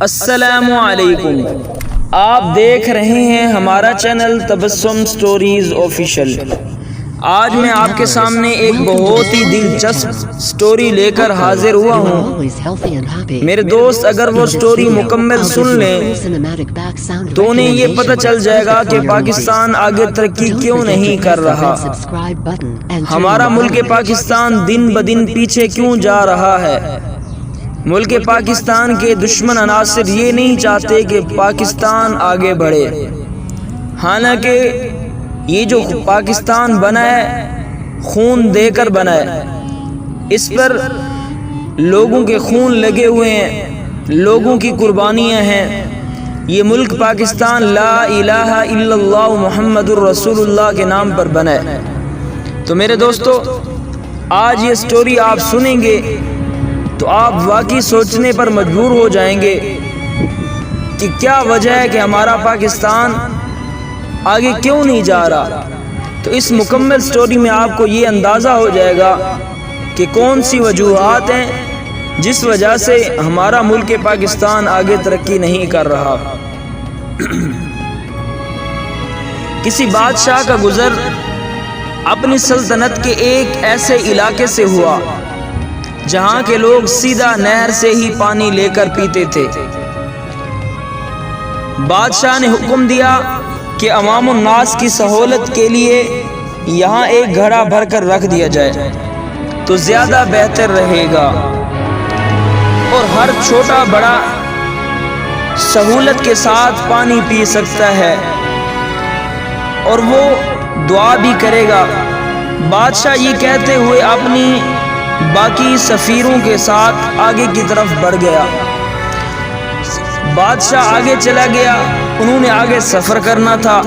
السلام علیکم، آپ دیکھ رہے ہیں ہمارا چینل تبسم سٹوریز آفیشیل۔ آج میں آپ کے سامنے ایک بہت ہی دلچسپ سٹوری لے کر حاضر ہوا ہوں۔ میرے دوست اگر وہ سٹوری مکمل سن لیں تو انہیں یہ پتہ چل جائے گا کہ پاکستان آگے ترقی کیوں نہیں کر رہا، ہمارا ملک پاکستان دن بدن پیچھے کیوں جا رہا ہے۔ ملک پاکستان کے دشمن عناصر یہ نہیں چاہتے کہ پاکستان آگے بڑھے، حالانکہ یہ جو پاکستان بنا ہے خون دے کر بنا ہے، اس پر لوگوں کے خون لگے ہوئے ہیں، لوگوں کی قربانیاں ہیں۔ یہ ملک پاکستان لا الہ الا اللہ محمد الرسول اللہ کے نام پر بنا ہے۔ تو میرے دوستو، آج یہ سٹوری آپ سنیں گے تو آپ واقعی سوچنے پر مجبور ہو جائیں گے کہ کیا وجہ ہے کہ ہمارا پاکستان آگے کیوں نہیں جا رہا۔ تو اس مکمل سٹوری میں آپ کو یہ اندازہ ہو جائے گا کہ کون سی وجوہات ہیں جس وجہ سے ہمارا ملک پاکستان آگے ترقی نہیں کر رہا۔ کسی بادشاہ کا گزر اپنی سلطنت کے ایک ایسے علاقے سے ہوا جہاں کے لوگ سیدھا نہر سے ہی پانی لے کر پیتے تھے۔ بادشاہ نے حکم دیا کہ عوام الناس کی سہولت کے لیے یہاں ایک گھڑا بھر کر رکھ دیا جائے تو زیادہ بہتر رہے گا، اور ہر چھوٹا بڑا سہولت کے ساتھ پانی پی سکتا ہے اور وہ دعا بھی کرے گا۔ بادشاہ یہ کہتے ہوئے اپنی باقی سفیروں کے ساتھ آگے کی طرف بڑھ گیا۔ بادشاہ آگے چلا گیا، انہوں نے آگے سفر کرنا تھا۔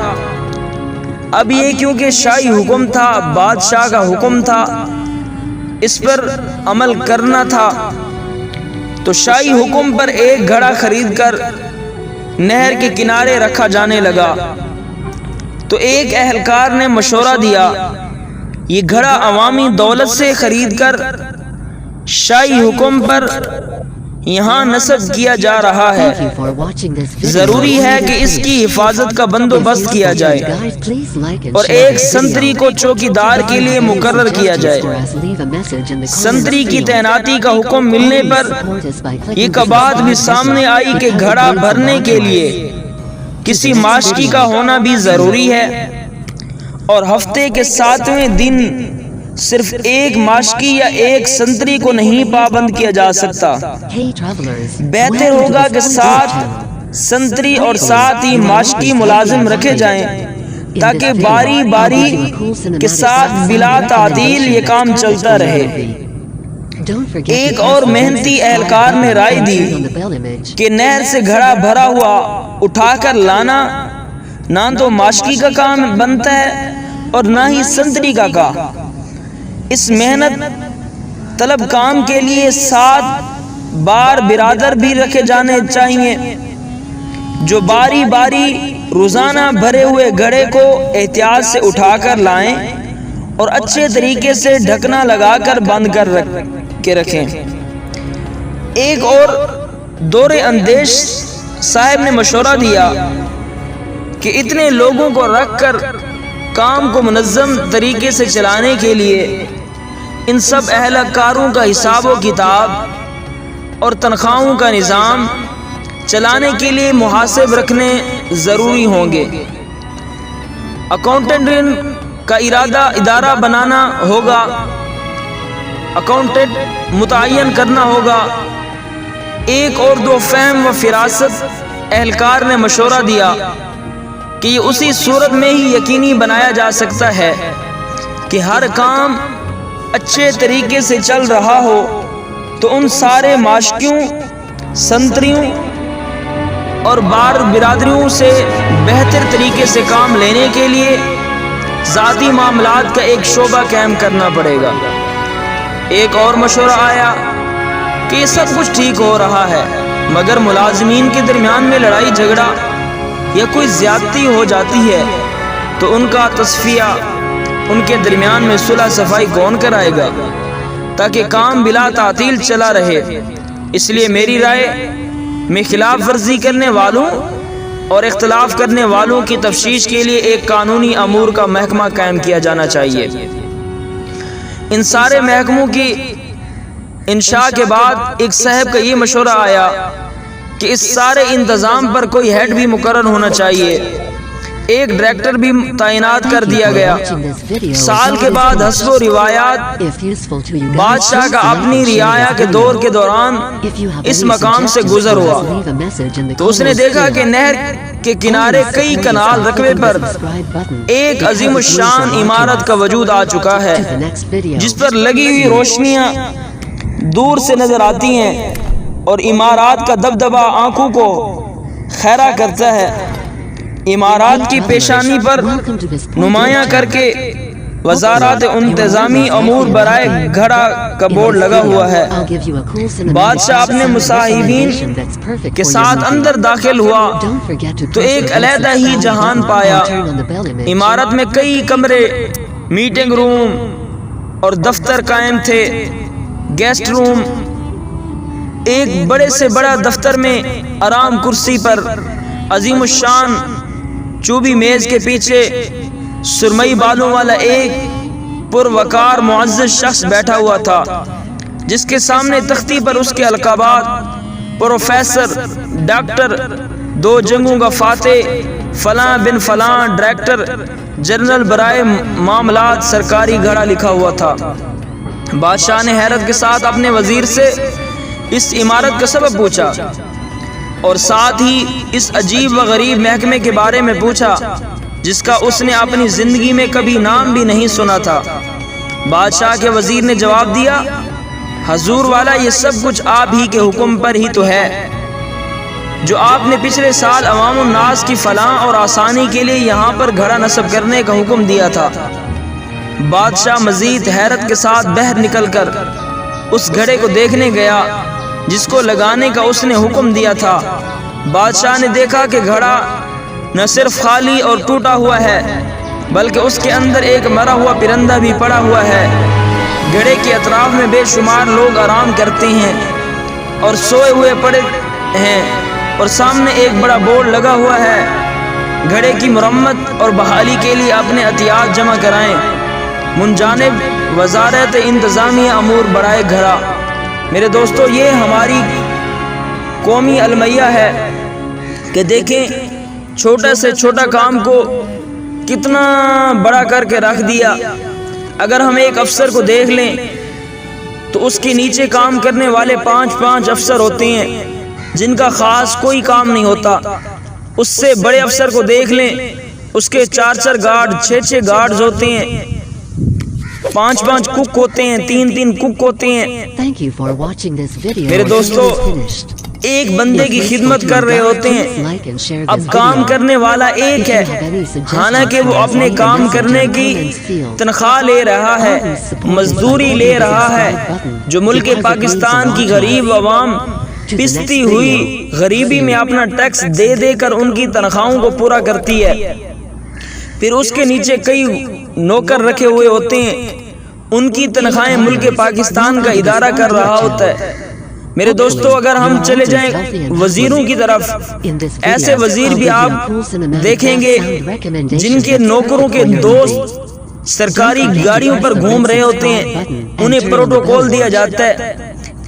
اب یہ کیونکہ شاہی حکم تھا، بادشاہ کا حکم تھا، اس پر عمل کرنا تھا، تو شاہی حکم پر ایک گھڑا خرید کر نہر کے کنارے رکھا جانے لگا۔ تو ایک اہلکار نے مشورہ دیا، یہ گھڑا عوامی دولت سے خرید کر شاہی حکم پر یہاں نصب کیا جا رہا ہے، ضروری ہے کہ اس کی حفاظت کا بندوبست کیا جائے اور ایک سنتری کو چوکیدار کے لیے مقرر کیا جائے۔ سنتری کی تعیناتی کا حکم ملنے پر یہ بات بھی سامنے آئی کہ گھڑا بھرنے کے لیے کسی ماشکی کا ہونا بھی ضروری ہے، اور ہفتے کے 7ویں دن صرف ایک ماشکی یا ایک سنتری کو نہیں پابند کیا جا سکتا۔ بہتر ہوگا کہ 7 سنتری اور 7 ہی ماشکی ملازم رکھے جائیں تاکہ باری باری کے ساتھ بلا تعطیل یہ کام چلتا رہے۔ ایک اور محنتی اہلکار نے رائے دی کہ نہر سے گھڑا بھرا ہوا اٹھا کر لانا نہ تو ماشکی کا کام بنتا ہے اور نہ ہی سنتری کا کام۔ اس محنت طلب کام کے لیے 7 بار برادر بھی رکھے جانے چاہیے جو باری باری روزانہ بھرے ہوئے گھڑے کو احتیاط سے اٹھا کر لائیں اور اچھے طریقے سے ڈھکنا لگا کر بند کر کے رکھیں۔ ایک اور دور اندیش صاحب نے مشورہ دیا کہ اتنے لوگوں کو رکھ کر کام کو منظم طریقے سے چلانے کے لیے ان سب اہلکاروں کا حساب و کتاب اور تنخواہوں کا نظام چلانے کے لیے محاسب رکھنے ضروری ہوں گے۔ اکاؤنٹنٹ کا ادارہ بنانا ہوگا، اکاؤنٹنٹ متعین کرنا ہوگا۔ ایک اور 2 فہم و فراست اہلکار نے مشورہ دیا کہ یہ اسی صورت میں ہی یقینی بنایا جا سکتا ہے کہ ہر کام اچھے طریقے سے چل رہا ہو تو ان سارے ماشکیوں، سنتریوں اور بار برادریوں سے بہتر طریقے سے کام لینے کے لیے ذاتی معاملات کا ایک شعبہ قائم کرنا پڑے گا۔ ایک اور مشورہ آیا کہ یہ سب کچھ ٹھیک ہو رہا ہے، مگر ملازمین کے درمیان میں لڑائی جھگڑا یا کوئی زیادتی ہو جاتی ہے تو ان کا تصفیہ، ان کے درمیان میں صلح صفائی کون کرائے گا تاکہ کام بلا تعطیل چلا رہے۔ اس لیے میری رائے میں خلاف ورزی کرنے والوں اور اختلاف کرنے والوں کی تفتیش کے لیے ایک قانونی امور کا محکمہ قائم کیا جانا چاہیے۔ ان سارے محکموں کی انشاء کے بعد ایک صاحب کا یہ مشورہ آیا کہ اس سارے انتظام پر کوئی ہیڈ بھی مقرر ہونا چاہیے، ایک ڈائریکٹر بھی تعینات کر دیا گیا۔ سال کے بعد حسب و روایات بادشاہ کا اپنی رعایا کے دور کے دوران اس مقام سے گزر ہوا تو اس نے دیکھا کہ نہر کے کنارے کئی کنال رقبے پر ایک عظیم الشان عمارت کا وجود آ چکا ہے، جس پر لگی ہوئی روشنیاں دور سے نظر آتی ہیں اور عمارات کا دبدبہ آنکھوں کو خیرہ کرتا ہے۔ عمارات کی پیشانی پر نمایاں کر کے وزارت انتظامی امور برائے گھڑا کا بورڈ لگا ہوا ہے۔ بادشاہ اپنے مصاحبین کے ساتھ اندر داخل ہوا تو ایک علیحدہ ہی جہان پایا۔ عمارت میں کئی کمرے، میٹنگ روم اور دفتر قائم تھے، گیسٹ روم۔ ایک بڑے سے بڑا دفتر میں آرام کرسی پر عظیم الشان چوبی میز کے پیچھے سرمئی بالوں والا ایک پروقار معزز شخص بیٹھا ہوا تھا، جس کے سامنے تختی پر اس کے القابات پروفیسر، ڈاکٹر، 2 جنگوں کا فاتح، فلاں بن فلاں، ڈائریکٹر جنرل برائے معاملات سرکاری گھڑا لکھا ہوا تھا۔ بادشاہ نے حیرت کے ساتھ اپنے وزیر سے اس عمارت کا سبب پوچھا اور ساتھ ہی اس عجیب و غریب محکمے کے بارے میں پوچھا جس کا اس نے اپنی زندگی میں کبھی نام بھی نہیں سنا تھا۔ بادشاہ کے وزیر نے جواب دیا، حضور والا، یہ سب کچھ آپ ہی کے حکم پر ہی تو ہے، جو آپ نے پچھلے سال عوام الناس کی فلاح اور آسانی کے لیے یہاں پر گھڑا نصب کرنے کا حکم دیا تھا۔ بادشاہ مزید حیرت کے ساتھ باہر نکل کر اس گھڑے کو دیکھنے گیا جس کو لگانے کا اس نے حکم دیا تھا۔ بادشاہ نے دیکھا کہ گھڑا نہ صرف خالی اور ٹوٹا ہوا ہے بلکہ اس کے اندر ایک مرا ہوا پرندہ بھی پڑا ہوا ہے۔ گھڑے کے اطراف میں بے شمار لوگ آرام کرتے ہیں اور سوئے ہوئے پڑے ہیں اور سامنے ایک بڑا بورڈ لگا ہوا ہے، گھڑے کی مرمت اور بحالی کے لیے اپنے عطیات جمع کرائیں، منجانب وزارت انتظامیہ امور برائے گھڑا۔ میرے دوستو، یہ ہماری قومی المیہ ہے کہ دیکھیں چھوٹا سے چھوٹا کام کو کتنا بڑا کر کے رکھ دیا۔ اگر ہم ایک افسر کو دیکھ لیں تو اس کے نیچے کام کرنے والے 5 افسر ہوتے ہیں جن کا خاص کوئی کام نہیں ہوتا۔ اس سے بڑے افسر کو دیکھ لیں، اس کے 4 گارڈ، 6 گارڈز ہوتے ہیں، 5 کک ہوتے ہیں، 3 کک ہوتے ہیں۔ میرے دوستو، ایک بندے کی خدمت کر رہے ہوتے ہیں، اب کام کرنے والا ایک ہے، حالانکہ وہ اپنے کام کرنے کی تنخواہ لے رہا ہے، مزدوری لے رہا ہے، جو ملک پاکستان کی غریب عوام پستی ہوئی غریبی میں اپنا ٹیکس دے دے کر ان کی تنخواہوں کو پورا کرتی ہے۔ پھر اس کے نیچے کئی نوکر رکھے ہوئے ہوتے ہیں، ان کی تنخواہیں ملک پاکستان کا ادارہ کر رہا ہوتا ہے۔ میرے دوستو، اگر ہم چلے جائیں وزیروں کی طرف، ایسے وزیر بھی آپ دیکھیں گے جن کے نوکروں کے دوست سرکاری گاڑیوں پر گھوم رہے ہوتے ہیں، انہیں پروٹوکول دیا جاتا ہے،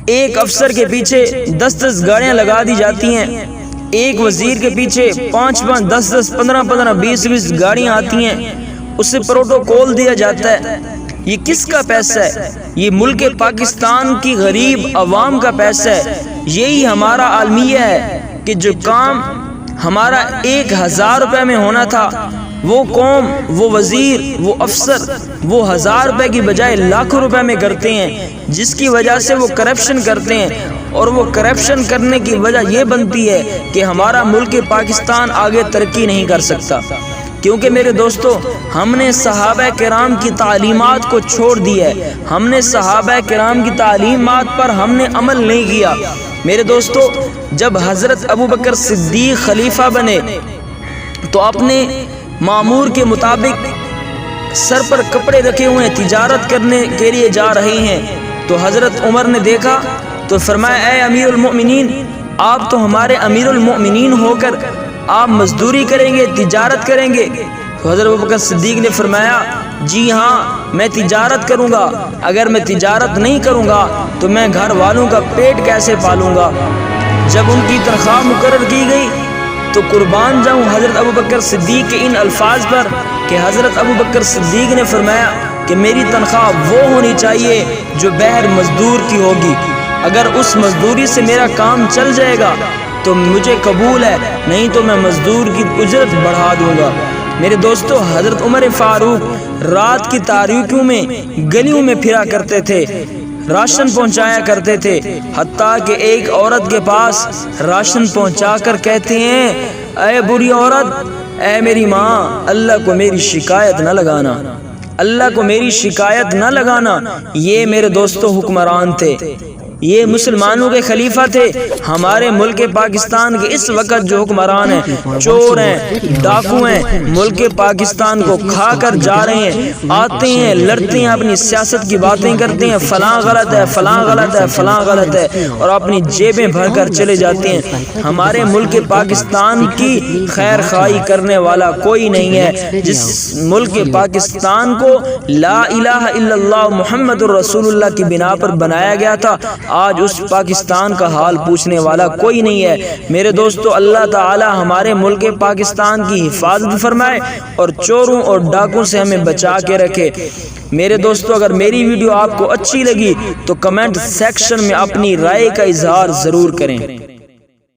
ایک افسر کے پیچھے 10 گاڑیاں لگا دی جاتی ہیں، ایک وزیر کے پیچھے 5 10 15 20 گاڑیاں آتی ہیں، اسے پروٹوکول دیا جاتا ہے۔ یہ کس کا پیسہ ہے؟ یہ ملک پاکستان کی غریب عوام کا پیسہ ہے۔ یہی ہمارا عالمیہ ہے کہ جو کام ہمارا 1000 روپے میں ہونا تھا، وہ قوم، وہ وزیر، وہ افسر وہ 1000 روپے کی بجائے لاکھوں روپے میں کرتے ہیں، جس کی وجہ سے وہ کرپشن کرتے ہیں، اور وہ کرپشن کرنے کی وجہ یہ بنتی ہے کہ ہمارا ملک پاکستان آگے ترقی نہیں کر سکتا۔ کیونکہ میرے دوستو، ہم نے صحابہ کرام کی تعلیمات کو چھوڑ دیا ہے، ہم نے صحابہ کرام کی تعلیمات پر ہم نے عمل نہیں کیا۔ میرے دوستو، جب حضرت ابوبکر صدیق خلیفہ بنے تو اپنے معمور کے مطابق سر پر کپڑے رکھے ہوئے تجارت کرنے کے لیے جا رہے ہیں، تو حضرت عمر نے دیکھا تو فرمایا، اے امیر المؤمنین، آپ تو ہمارے امیر المؤمنین ہو کر آپ مزدوری کریں گے، تجارت کریں گے؟ تو حضرت ابوبکر صدیق نے فرمایا جی ہاں میں تجارت کروں گا، اگر میں تجارت نہیں کروں گا تو میں گھر والوں کا پیٹ کیسے پالوں گا؟ جب ان کی تنخواہ مقرر کی گئی تو قربان جاؤں حضرت ابوبکر صدیق کے ان الفاظ پر کہ حضرت ابوبکر صدیق نے فرمایا کہ میری تنخواہ وہ ہونی چاہیے جو بہر مزدور کی ہوگی، اگر اس مزدوری سے میرا کام چل جائے گا تو مجھے قبول ہے، نہیں تو میں مزدور کی اجرت بڑھا دوں گا۔ میرے دوستو، حضرت عمر فاروق رات کی تاریکیوں میں گلیوں میں پھرا کرتے تھے، راشن پہنچایا کرتے تھے، حتیٰ کہ ایک عورت کے پاس راشن پہنچا کر کہتے ہیں اے بری عورت، اے میری ماں، اللہ کو میری شکایت نہ لگانا، اللہ کو میری شکایت نہ لگانا۔ یہ میرے دوستو حکمران تھے، یہ مسلمانوں کے خلیفہ تھے۔ ہمارے ملک پاکستان کے اس وقت جو حکمران ہیں چور ہیں، ڈاکو ہیں، ملک پاکستان کو کھا کر جا رہے ہیں، آتے ہیں لڑتے ہیں، اپنی سیاست کی باتیں کرتے ہیں، فلاں غلط ہے، فلاں غلط ہے، فلاں غلط ہے، اور اپنی جیبیں بھر کر چلے جاتے ہیں۔ ہمارے ملک پاکستان کی خیر خواہی کرنے والا کوئی نہیں ہے۔ جس ملک پاکستان کو لا الہ الا اللہ محمد الرسول اللہ کی بنا پر بنایا گیا تھا، آج اس پاکستان کا حال پوچھنے والا کوئی نہیں ہے۔ میرے دوستو، اللہ تعالی ہمارے ملک پاکستان کی حفاظت فرمائے اور چوروں اور ڈاکوں سے ہمیں بچا کے رکھے۔ میرے دوستو، اگر میری ویڈیو آپ کو اچھی لگی تو کمنٹ سیکشن میں اپنی رائے کا اظہار ضرور کریں۔